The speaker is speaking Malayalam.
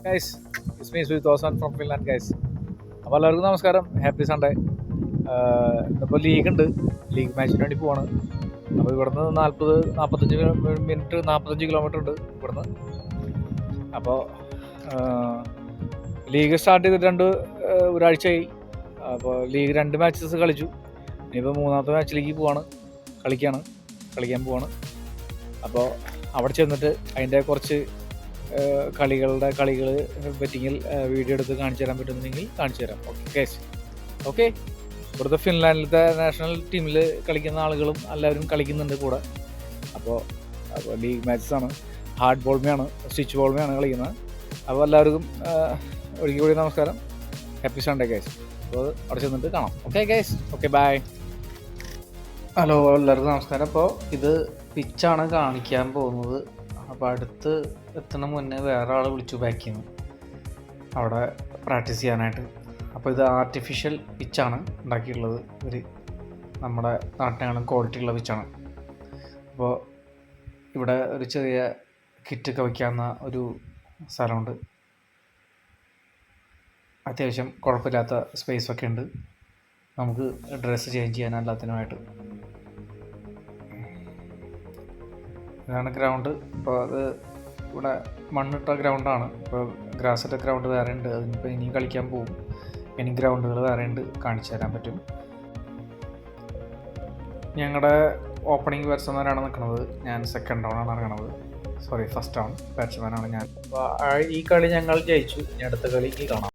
Guys, it's me Sujith Osan from Finland guys. അപ്പോൾ എല്ലാവർക്കും നമസ്കാരം, ഹാപ്പി സൺഡേ. ഇന്നിപ്പോൾ ലീഗ് ഉണ്ട്, ലീഗ് മാച്ചിന് വേണ്ടി പോവാണ്. അപ്പോൾ ഇവിടുന്ന് 45 കിലോമീറ്റർ ഉണ്ട് ഇവിടുന്ന്. അപ്പോൾ ലീഗ് സ്റ്റാർട്ട് ചെയ്തിട്ട് ഒരാഴ്ചയായി. അപ്പോൾ ലീഗ് 2 മാച്ചസ് കളിച്ചു. ഇനിയിപ്പോൾ 3ാമത്തെ മാച്ചിലേക്ക് കളിക്കാൻ പോവാണ്. അപ്പോൾ അവിടെ ചെന്നിട്ട് അതിൻ്റെ കുറച്ച് കളികൾ പറ്റിയെങ്കിൽ വീഡിയോ എടുത്ത് കാണിച്ചു തരാൻ പറ്റുന്നുണ്ടെങ്കിൽ കാണിച്ചു തരാം. Okay guys, okay. ഇവിടുത്തെ ഫിൻലാൻഡിലത്തെ നാഷണൽ ടീമിൽ കളിക്കുന്ന ആളുകളും എല്ലാവരും കളിക്കുന്നുണ്ട് കൂടെ. അപ്പോൾ ലീഗ് മാച്ചസാണ്, ഹാർഡ് ബോൾമയാണ്, സ്റ്റിച്ച് ബോൾമയാണ് കളിക്കുന്നത്. അപ്പോൾ എല്ലാവർക്കും ഒരിക്കൽ കൂടി നമസ്കാരം, ഹാപ്പി സൺഡേ ഗൈസ്. അപ്പോൾ അവിടെ ചെന്നിട്ട് കാണാം. Okay guys, okay bye. Hello, എല്ലാവർക്കും നമസ്കാരം. അപ്പോൾ ഇത് പിച്ചാണ് കാണിക്കാൻ പോകുന്നത്. അപ്പോൾ അടുത്ത് എത്തണ മുന്നേ വേറെ ആൾ വിളിച്ചു ബാക്കിൽ നിന്ന് അവിടെ പ്രാക്ടീസ് ചെയ്യാനായിട്ട്. അപ്പോൾ ഇത് ആർട്ടിഫിഷ്യൽ പിച്ചാണ് ഉണ്ടാക്കിയിട്ടുള്ളത്. നമ്മുടെ നാട്ടിനേക്കാളും ക്വാളിറ്റി ഉള്ള പിച്ചാണ്. അപ്പോൾ ഇവിടെ ഒരു ചെറിയ കിറ്റൊക്കെ വയ്ക്കാവുന്ന ഒരു സ്ഥലമുണ്ട്. അത്യാവശ്യം കുഴപ്പമില്ലാത്ത സ്പേസൊക്കെ ഉണ്ട്. നമുക്ക് ഡ്രസ്സ് ചേഞ്ച് ചെയ്യാൻ എല്ലാത്തിനുമായിട്ട്. ഇതാണ് ഗ്രൗണ്ട്. ഇപ്പോൾ അത് ഇവിടെ മണ്ണിട്ട ഗ്രൗണ്ടാണ്. ഇപ്പോൾ ഗ്രാസിട്ട ഗ്രൗണ്ട് വേറെ ഉണ്ട്. അതിനിപ്പോൾ ഇനിയും കളിക്കാൻ പോകും. ഇനി ഗ്രൗണ്ടുകൾ വേറെ ഉണ്ട്, കാണിച്ചു തരാൻ പറ്റും. ഞങ്ങളുടെ ഓപ്പണിംഗ് ബാറ്റ്സ്മാനാണ് നിൽക്കുന്നത്. ഞാൻ സെക്കൻഡ് ഡൗണാണ് ഇറങ്ങണത്. ഫസ്റ്റ് ഡൗൺ ബാറ്റ്സ്മാനാണ് ഞാൻ. അപ്പോൾ ഈ കളി ഞങ്ങൾ ജയിച്ചു. ഇനി അടുത്ത കളിക്ക് കാണാം.